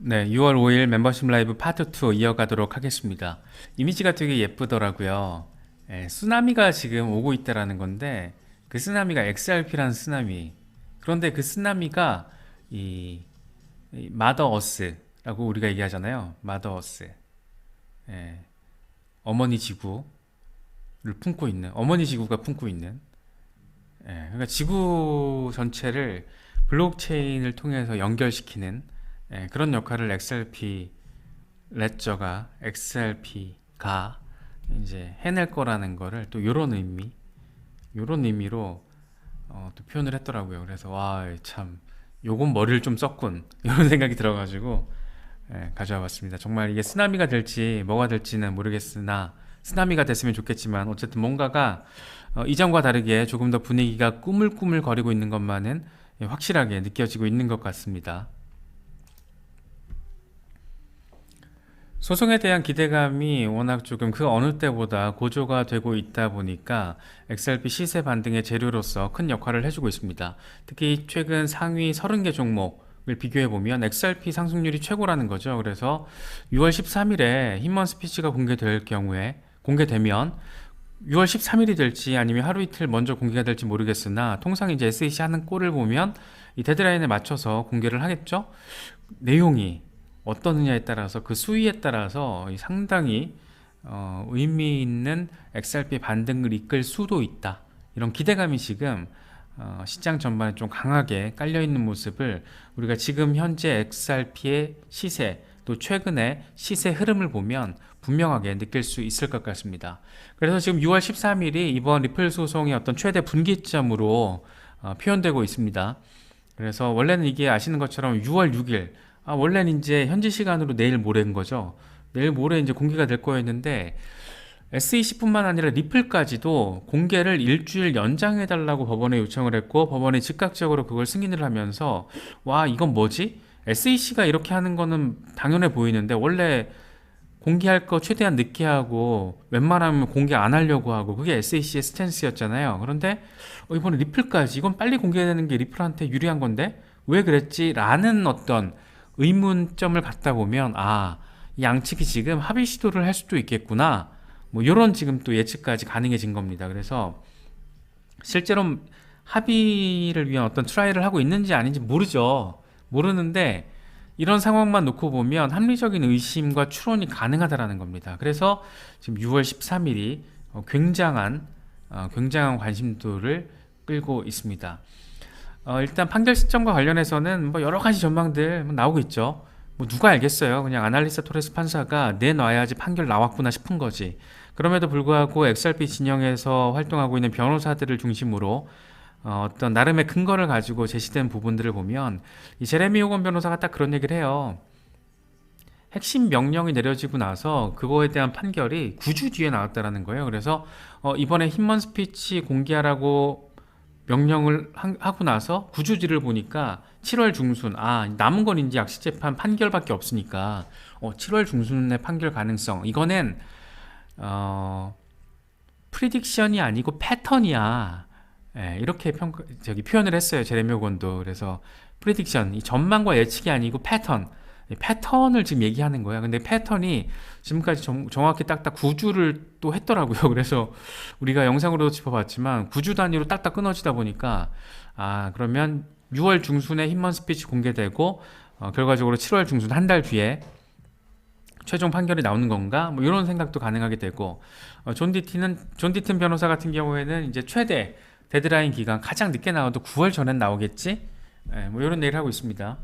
네, 6월 5일 멤버십 라이브 파트 2 이어가도록 하겠습니다. 이미지가 되게 예쁘더라고요. 쓰나미가 지금 오고 있다라는 건데 그 쓰나미가 XRP라는 쓰나미. 그런데 그 쓰나미가 이 마더 어스라고 우리가 얘기하잖아요. 마더 어스. 예, 어머니 지구를 품고 있는 어머니 지구가 품고 있는 그러니까 지구 전체를 블록체인을 통해서 연결시키는 그런 역할을 XRP가 이제 해낼 거라는 거를 또 요런 의미로 또 표현을 했더라고요. 그래서 와, 참 요건 머리를 좀 썼군 이런 생각이 들어가지고 가져와 봤습니다. 정말 이게 쓰나미가 될지 뭐가 될지는 모르겠으나 쓰나미가 됐으면 좋겠지만 어쨌든 뭔가가 이전과 다르게 조금 더 분위기가 꾸물꾸물 거리고 있는 것만은 확실하게 느껴지고 있는 것 같습니다. 소송에 대한 기대감이 워낙 조금 그 어느 때보다 고조가 되고 있다 보니까 XRP 시세 반등의 재료로서 큰 역할을 해주고 있습니다. 특히 최근 상위 30개 종목을 비교해보면 XRP 상승률이 최고라는 거죠. 그래서 6월 13일에 힘먼 스피치가 공개되면 6월 13일이 될지 아니면 하루 이틀 먼저 공개가 될지 모르겠으나 통상 이제 SEC 하는 꼴을 보면 이 데드라인에 맞춰서 공개를 하겠죠. 내용이 어떠느냐에 따라서 그 수위에 따라서 상당히 의미 있는 XRP 반등을 이끌 수도 있다. 이런 기대감이 지금 시장 전반에 좀 강하게 깔려 있는 모습을 우리가 지금 현재 XRP의 시세 또 최근의 시세 흐름을 보면 분명하게 느낄 수 있을 것 같습니다. 그래서 지금 6월 13일이 이번 리플 소송의 어떤 최대 분기점으로 표현되고 있습니다. 그래서 원래는 이게 아시는 것처럼 6월 6일 원래는 이제 현지 시간으로 내일 모레인 거죠. 내일 모레 이제 공개가 될 거였는데 SEC뿐만 아니라 리플까지도 공개를 일주일 연장해 달라고 법원에 요청을 했고 법원이 즉각적으로 그걸 승인을 하면서 와, 이건 뭐지? SEC가 이렇게 하는 거는 당연해 보이는데 원래 공개할 거 최대한 늦게 하고 웬만하면 공개 안 하려고 하고 그게 SEC의 스탠스였잖아요. 그런데 이번에 리플까지 이건 빨리 공개되는 게 리플한테 유리한 건데 왜 그랬지? 라는 어떤 의문점을 갖다 보면 이 양측이 지금 합의 시도를 할 수도 있겠구나. 뭐 이런 지금 또 예측까지 가능해진 겁니다. 그래서 실제로 합의를 위한 어떤 트라이를 하고 있는지 아닌지 모르죠. 모르는데 이런 상황만 놓고 보면 합리적인 의심과 추론이 가능하다라는 겁니다. 그래서 지금 6월 13일이 굉장한 관심도를 끌고 있습니다. 일단 판결 시점과 관련해서는 뭐 여러 가지 전망들 나오고 있죠. 뭐 누가 알겠어요. 그냥 아날리사 토레스 판사가 내놔야지 판결 나왔구나 싶은 거지. 그럼에도 불구하고 XRP 진영에서 활동하고 있는 변호사들을 중심으로 어떤 나름의 근거를 가지고 제시된 부분들을 보면 이 제레미 호건 변호사가 딱 그런 얘기를 해요. 핵심 명령이 내려지고 나서 그거에 대한 판결이 9주 뒤에 나왔다라는 거예요. 그래서 이번에 힘먼 스피치 공개하라고 명령을 하고 나서 9주 뒤를 보니까 7월 중순 남은 건 이제 약식재판 판결밖에 없으니까 7월 중순의 판결 가능성 이거는 프리딕션이 아니고 패턴이야. 이렇게 표현을 했어요. 제레미 호건도. 그래서 프리딕션 이 전망과 예측이 아니고 패턴을 지금 얘기하는 거야. 근데 패턴이 지금까지 정확히 딱딱 9주를 또 했더라고요. 그래서 우리가 영상으로도 짚어봤지만 9주 단위로 딱딱 끊어지다 보니까 그러면 6월 중순에 힘먼 스피치 공개되고 결과적으로 7월 중순 한 달 뒤에 최종 판결이 나오는 건가? 뭐 이런 생각도 가능하게 되고 존 디튼 변호사 같은 경우에는 이제 최대 데드라인 기간 가장 늦게 나와도 9월 전엔 나오겠지? 뭐 이런 얘기를 하고 있습니다.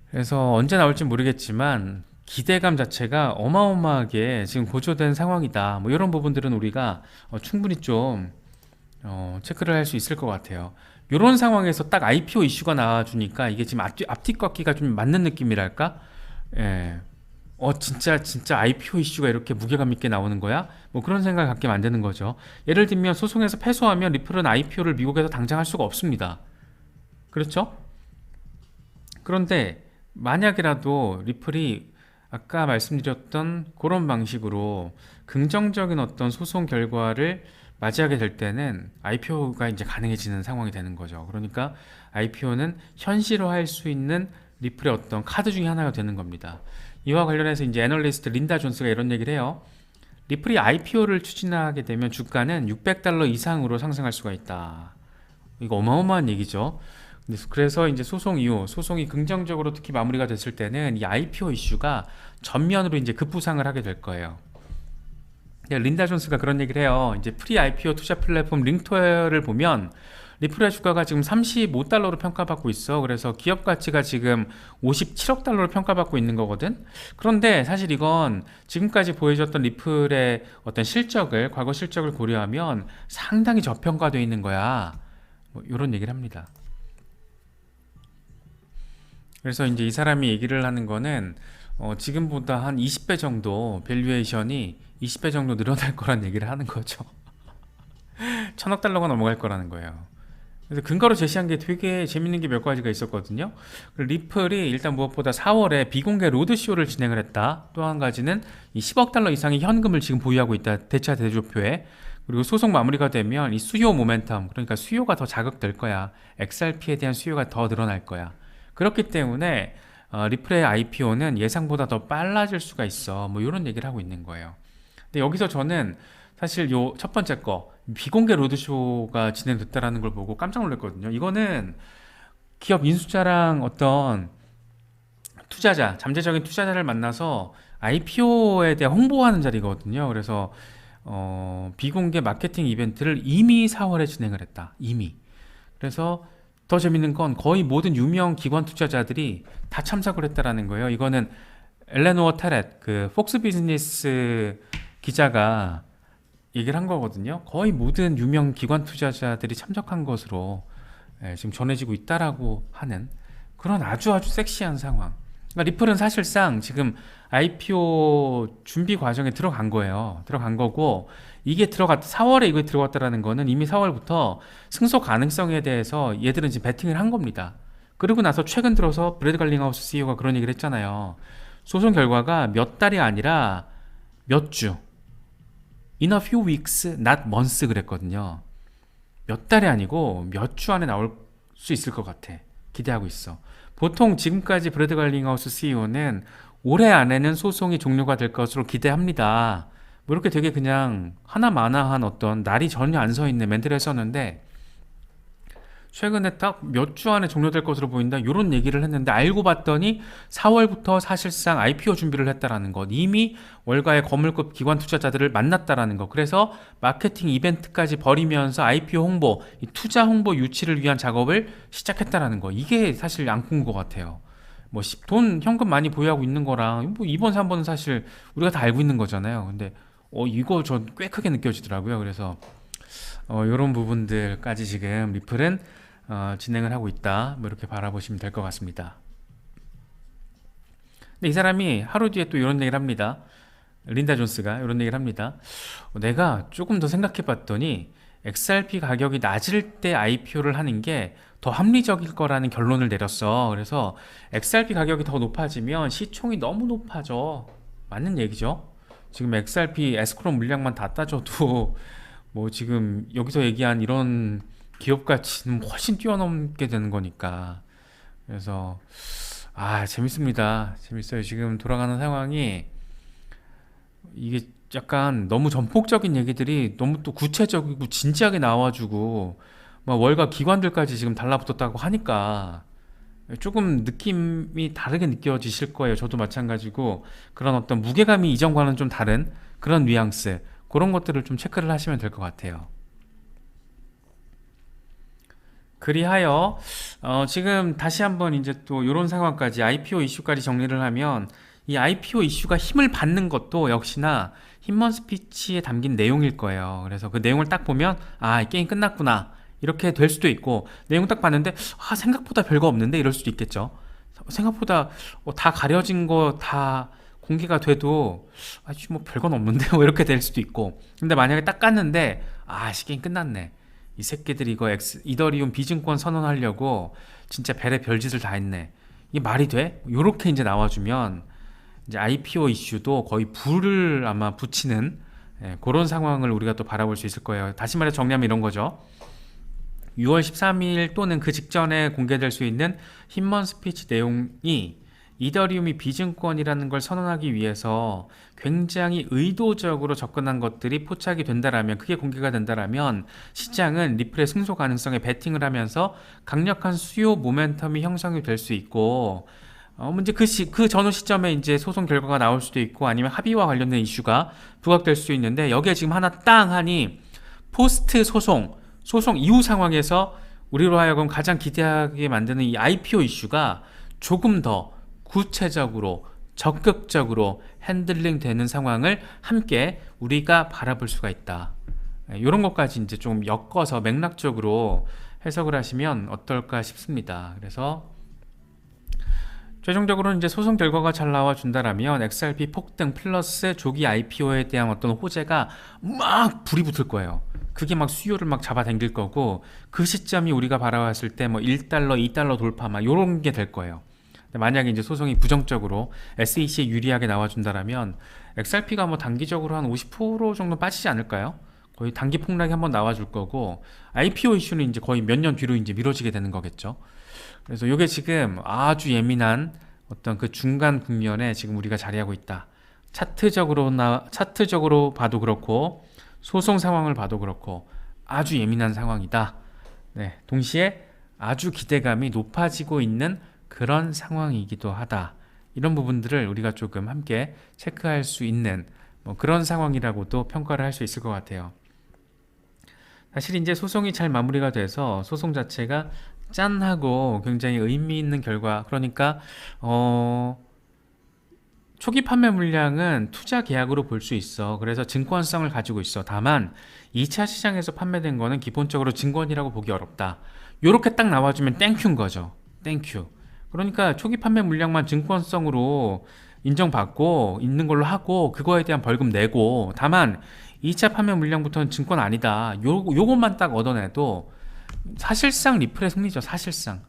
그래서 언제 나올지 모르겠지만 기대감 자체가 어마어마하게 지금 고조된 상황이다. 뭐 이런 부분들은 우리가 충분히 좀 체크를 할 수 있을 것 같아요. 이런 상황에서 딱 IPO 이슈가 나와주니까 이게 지금 앞뒤 꺾기가 좀 맞는 느낌이랄까? 진짜 IPO 이슈가 이렇게 무게감 있게 나오는 거야? 뭐 그런 생각을 갖게 만드는 거죠. 예를 들면 소송에서 패소하면 리플은 IPO를 미국에서 당장 할 수가 없습니다. 그렇죠? 그런데 만약이라도 리플이 아까 말씀드렸던 그런 방식으로 긍정적인 어떤 소송 결과를 맞이하게 될 때는 IPO가 이제 가능해지는 상황이 되는 거죠. 그러니까 IPO는 현실화할 수 있는 리플의 어떤 카드 중에 하나가 되는 겁니다. 이와 관련해서 이제 애널리스트 린다 존스가 이런 얘기를 해요. 리플이 IPO를 추진하게 되면 주가는 $600 이상으로 상승할 수가 있다. 이거 어마어마한 얘기죠. 그래서 이제 소송 이후 소송이 긍정적으로 특히 마무리가 됐을 때는 이 IPO 이슈가 전면으로 이제 급부상을 하게 될 거예요. 린다 존스가 그런 얘기를 해요. 이제 프리 IPO 투자 플랫폼 링토어를 보면 리플의 주가가 지금 $35로 평가받고 있어. 그래서 기업 가치가 지금 $57억 달러로 평가받고 있는 거거든. 그런데 사실 이건 지금까지 보여줬던 리플의 어떤 실적을, 과거 실적을 고려하면 상당히 저평가되어 있는 거야. 뭐 이런 얘기를 합니다. 그래서 이제 이 사람이 얘기를 하는 거는 지금보다 한 20배 정도 밸류에이션이 20배 정도 늘어날 거란 얘기를 하는 거죠. 1000억 달러가 넘어갈 거라는 거예요. 그래서 근거로 제시한 게 되게 재밌는 게 몇 가지가 있었거든요. 리플이 일단 무엇보다 4월에 비공개 로드쇼를 진행을 했다. 또 한 가지는 이 10억 달러 이상의 현금을 지금 보유하고 있다. 대차 대조표에. 그리고 소송 마무리가 되면 이 수요 모멘텀, 그러니까 수요가 더 자극될 거야. XRP에 대한 수요가 더 늘어날 거야. 그렇기 때문에 리플의 IPO는 예상보다 더 빨라질 수가 있어. 뭐 이런 얘기를 하고 있는 거예요. 근데 여기서 저는 사실 요 첫 번째 거 비공개 로드쇼가 진행됐다라는 걸 보고 깜짝 놀랐거든요. 이거는 기업 인수자랑 어떤 투자자, 잠재적인 투자자를 만나서 IPO에 대해 홍보하는 자리거든요. 그래서 비공개 마케팅 이벤트를 이미 4월에 진행을 했다. 이미. 그래서 더 재밌는 건 거의 모든 유명 기관 투자자들이 다 참석을 했다라는 거예요. 이거는 엘레노어 테렛, 그 폭스 비즈니스 기자가 얘기를 한 거거든요. 거의 모든 유명 기관 투자자들이 참석한 것으로 지금 전해지고 있다라고 하는 그런 아주 섹시한 상황. 그러니까 리플은 사실상 지금 IPO 준비 과정에 들어간 거예요. 들어간 거고 이게 4월에 이거 들어갔다라는 거는 이미 4월부터 승소 가능성에 대해서 얘들은 지금 베팅을 한 겁니다. 그리고 나서 최근 들어서 브래드 갈링하우스 CEO가 그런 얘기를 했잖아요. 소송 결과가 몇 달이 아니라 몇 주. In a few weeks, not months 그랬거든요. 몇 달이 아니고 몇 주 안에 나올 수 있을 것 같아. 기대하고 있어. 보통 지금까지 브래드 갈링하우스 CEO는 올해 안에는 소송이 종료가 될 것으로 기대합니다. 뭐 이렇게 되게 그냥 하나마나한 어떤 날이 전혀 안 서 있는 멘트를 했었는데 최근에 딱 몇 주 안에 종료될 것으로 보인다 이런 얘기를 했는데 알고 봤더니 4월부터 사실상 IPO 준비를 했다라는 것, 이미 월가의 거물급 기관 투자자들을 만났다라는 것, 그래서 마케팅 이벤트까지 벌이면서 IPO 홍보, 이 투자 홍보 유치를 위한 작업을 시작했다라는 거, 이게 사실 안꾼 것 같아요. 뭐 돈 현금 많이 보유하고 있는 거랑 뭐 2번 3번은 사실 우리가 다 알고 있는 거잖아요. 근데 이거 전 꽤 크게 느껴지더라고요. 그래서 이런 부분들까지 지금 리플은 진행을 하고 있다. 뭐 이렇게 바라보시면 될 것 같습니다. 근데 이 사람이 하루 뒤에 또 이런 얘기를 합니다. 린다 존스가 이런 얘기를 합니다. 내가 조금 더 생각해 봤더니 XRP 가격이 낮을 때 IPO를 하는 게 더 합리적일 거라는 결론을 내렸어. 그래서 XRP 가격이 더 높아지면 시총이 너무 높아져. 맞는 얘기죠. 지금 XRP 에스크롬 물량만 다 따져도 뭐 지금 여기서 얘기한 이런 기업 가치는 훨씬 뛰어넘게 되는 거니까. 그래서 재밌습니다. 재밌어요. 지금 돌아가는 상황이 이게 약간 너무 전폭적인 얘기들이 너무 또 구체적이고 진지하게 나와주고 막 월가 기관들까지 지금 달라붙었다고 하니까 조금 느낌이 다르게 느껴지실 거예요. 저도 마찬가지고 그런 어떤 무게감이 이전과는 좀 다른 그런 뉘앙스, 그런 것들을 좀 체크를 하시면 될 것 같아요. 그리하여 지금 다시 한번 이제 또 이런 상황까지 IPO 이슈까지 정리를 하면 이 IPO 이슈가 힘을 받는 것도 역시나 힘먼 스피치에 담긴 내용일 거예요. 그래서 그 내용을 딱 보면 이 게임 끝났구나 이렇게 될 수도 있고, 내용 딱 봤는데 생각보다 별거 없는데 이럴 수도 있겠죠. 생각보다 다 가려진 거 다 공개가 돼도 뭐 별건 없는데 뭐 이렇게 될 수도 있고, 근데 만약에 딱 깠는데 게임 끝났네, 이 새끼들이 이거 이더리움 비증권 선언하려고 진짜 별의 별짓을 다 했네, 이게 말이 돼? 요렇게 이제 나와주면 이제 IPO 이슈도 거의 불을 아마 붙이는 그런 상황을 우리가 또 바라볼 수 있을 거예요. 다시 말해 정리하면 이런 거죠. 6월 13일 또는 그 직전에 공개될 수 있는 힌먼 스피치 내용이 이더리움이 비증권이라는 걸 선언하기 위해서 굉장히 의도적으로 접근한 것들이 포착이 된다라면, 그게 공개가 된다라면 시장은 리플의 승소 가능성에 베팅을 하면서 강력한 수요 모멘텀이 형성이 될 수 있고, 문제 그 전후 시점에 이제 소송 결과가 나올 수도 있고 아니면 합의와 관련된 이슈가 부각될 수 있는데, 여기에 지금 하나 땅 하니 포스트 소송 이후 상황에서 우리로 하여금 가장 기대하게 만드는 이 IPO 이슈가 조금 더 구체적으로 적극적으로 핸들링 되는 상황을 함께 우리가 바라볼 수가 있다. 이런 것까지 이제 좀 엮어서 맥락적으로 해석을 하시면 어떨까 싶습니다. 그래서 최종적으로 이제 소송 결과가 잘 나와 준다라면 XRP 폭등 플러스 조기 IPO에 대한 어떤 호재가 막 불이 붙을 거예요. 그게 막 수요를 막 잡아당길 거고, 그 시점이 우리가 바라봤을 때 뭐 1달러, 2달러 돌파 막 요런 게 될 거예요. 만약에 이제 소송이 부정적으로 SEC에 유리하게 나와준다라면 XRP가 뭐 단기적으로 한 50% 정도 빠지지 않을까요? 거의 단기 폭락이 한번 나와줄 거고, IPO 이슈는 이제 거의 몇 년 뒤로 이제 미뤄지게 되는 거겠죠. 그래서 이게 지금 아주 예민한 어떤 그 중간 국면에 지금 우리가 자리하고 있다. 차트적으로 봐도 그렇고 소송 상황을 봐도 그렇고 아주 예민한 상황이다. 네, 동시에 아주 기대감이 높아지고 있는 그런 상황이기도 하다. 이런 부분들을 우리가 조금 함께 체크할 수 있는 뭐 그런 상황이라고도 평가를 할 수 있을 것 같아요. 사실 이제 소송이 잘 마무리가 돼서 소송 자체가 짠하고 굉장히 의미 있는 결과, 그러니까 초기 판매 물량은 투자 계약으로 볼 수 있어. 그래서 증권성을 가지고 있어. 다만 2차 시장에서 판매된 거는 기본적으로 증권이라고 보기 어렵다. 요렇게 딱 나와주면 땡큐인 거죠. 땡큐. 그러니까 초기 판매 물량만 증권성으로 인정받고 있는 걸로 하고 그거에 대한 벌금 내고, 다만 2차 판매 물량부터는 증권 아니다. 요것만 딱 얻어내도 사실상 리플의 승리죠. 사실상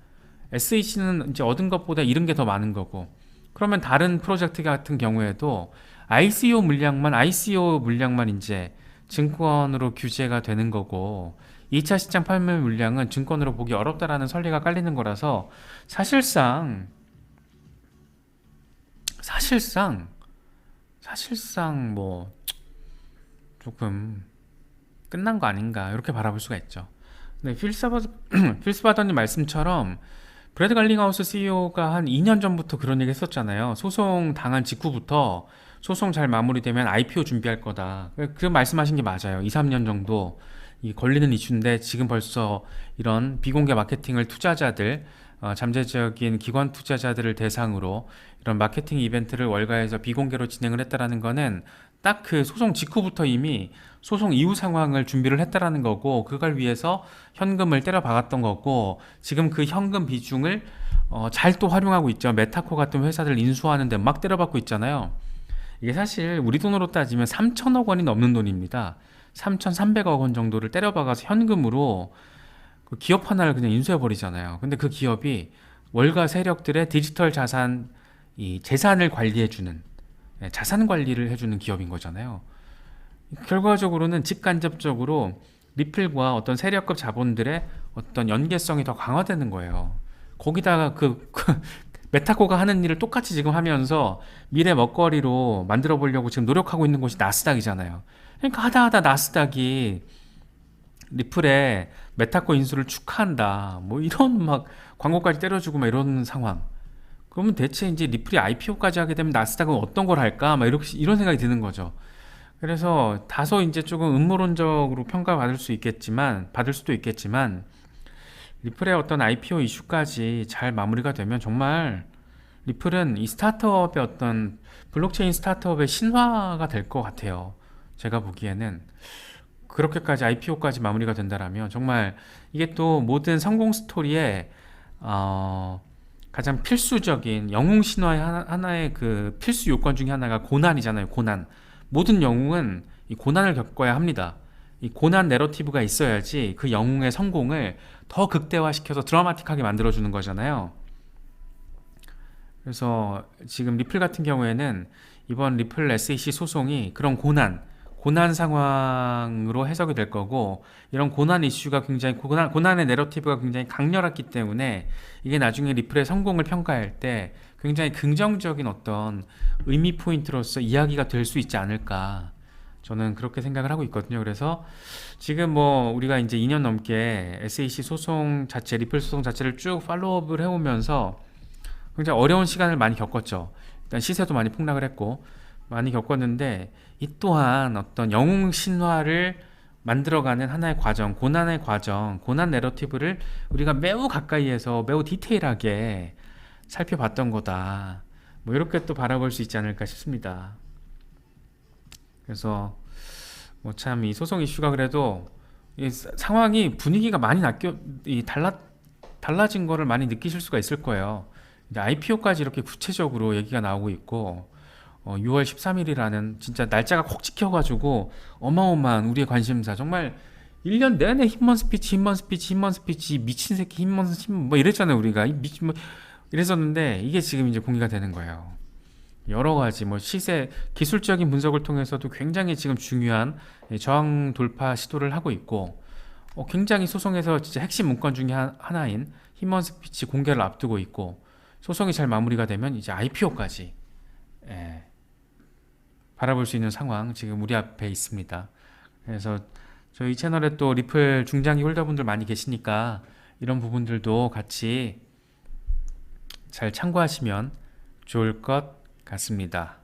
SEC는 이제 얻은 것보다 잃은 게 더 많은 거고, 그러면 다른 프로젝트 같은 경우에도 ICO 물량만 이제 증권으로 규제가 되는 거고, 2차 시장 판매 물량은 증권으로 보기 어렵다라는 선례가 깔리는 거라서 사실상 뭐 조금 끝난 거 아닌가 이렇게 바라볼 수가 있죠. 네, 필스바더님 말씀처럼 브래드 갈링하우스 CEO가 한 2년 전부터 그런 얘기 했었잖아요. 소송 당한 직후부터 소송 잘 마무리되면 IPO 준비할 거다. 그 말씀하신 게 맞아요. 2, 3년 정도 이 걸리는 이슈인데 지금 벌써 이런 비공개 마케팅을 투자자들, 잠재적인 기관 투자자들을 대상으로 이런 마케팅 이벤트를 월가에서 비공개로 진행을 했다라는 거는 딱 그 소송 직후부터 이미 소송 이후 상황을 준비를 했다라는 거고, 그걸 위해서 현금을 때려 박았던 거고, 지금 그 현금 비중을 잘 또 활용하고 있죠. 메타코 같은 회사들 인수하는데 막 때려박고 있잖아요. 이게 사실 우리 돈으로 따지면 3천억 원이 넘는 돈입니다. 3,300억 원 정도를 때려박아서 현금으로 그 기업 하나를 그냥 인수해버리잖아요. 근데 그 기업이 월가 세력들의 디지털 자산, 이 재산을 관리해주는, 자산 관리를 해주는 기업인 거잖아요. 결과적으로는 직간접적으로 리플과 어떤 세력급 자본들의 어떤 연계성이 더 강화되는 거예요. 거기다가 메타코가 하는 일을 똑같이 지금 하면서 미래 먹거리로 만들어 보려고 지금 노력하고 있는 곳이 나스닥이잖아요. 그러니까 하다 나스닥이 리플의 메타코 인수를 축하한다, 뭐 이런 막 광고까지 때려주고 막 이런 상황. 그러면 대체 이제 리플이 IPO까지 하게 되면 나스닥은 어떤 걸 할까? 막 이런 생각이 드는 거죠. 그래서 다소 이제 조금 음모론적으로 평가받을 수도 있겠지만 리플의 어떤 IPO 이슈까지 잘 마무리가 되면 정말 리플은 이 스타트업의 어떤 블록체인 스타트업의 신화가 될 것 같아요. 제가 보기에는 그렇게까지 IPO까지 마무리가 된다라면 정말 이게 또 모든 성공 스토리에 가장 필수적인 영웅 신화의 하나의 그 필수 요건 중에 하나가 고난이잖아요. 고난. 모든 영웅은 이 고난을 겪어야 합니다. 이 고난 내러티브가 있어야지 그 영웅의 성공을 더 극대화시켜서 드라마틱하게 만들어주는 거잖아요. 그래서 지금 리플 같은 경우에는 이번 리플 SEC 소송이 그런 고난 상황으로 해석이 될 거고, 이런 고난 이슈가 굉장히 고난의 내러티브가 굉장히 강렬했기 때문에 이게 나중에 리플의 성공을 평가할 때 굉장히 긍정적인 어떤 의미 포인트로서 이야기가 될 수 있지 않을까, 저는 그렇게 생각을 하고 있거든요. 그래서 지금 뭐 우리가 이제 2년 넘게 SEC 소송 자체, 리플 소송 자체를 쭉 팔로우업을 해오면서 굉장히 어려운 시간을 많이 겪었죠. 일단 시세도 많이 폭락을 했고 많이 겪었는데, 이 또한 어떤 영웅 신화를 만들어가는 하나의 과정, 고난의 과정, 고난 내러티브를 우리가 매우 가까이에서 매우 디테일하게 살펴봤던 거다. 뭐 이렇게 또 바라볼 수 있지 않을까 싶습니다. 그래서 뭐 참 이 소송 이슈가 그래도 이 상황이 분위기가 많이 달라진 거를 많이 느끼실 수가 있을 거예요. 이제 IPO까지 이렇게 구체적으로 얘기가 나오고 있고, 6월 13일이라는 진짜 날짜가 콕 찍혀가지고 어마어마한 우리의 관심사, 정말 1년 내내 힘먼 스피치, 힘먼 스피치, 힘먼 스피치, 미친 새끼, 힘먼 뭐 이랬잖아요. 우리가 미친 뭐 이랬었는데, 이게 지금 이제 공개가 되는 거예요. 여러 가지 뭐 시세 기술적인 분석을 통해서도 굉장히 지금 중요한 저항 돌파 시도를 하고 있고, 굉장히 소송에서 진짜 핵심 문건 중에 하나인 힘먼 스피치 공개를 앞두고 있고, 소송이 잘 마무리가 되면 이제 IPO까지 바라볼 수 있는 상황 지금 우리 앞에 있습니다. 그래서 저희 채널에 또 리플 중장기 홀더분들 많이 계시니까 이런 부분들도 같이 잘 참고하시면 좋을 것 같습니다.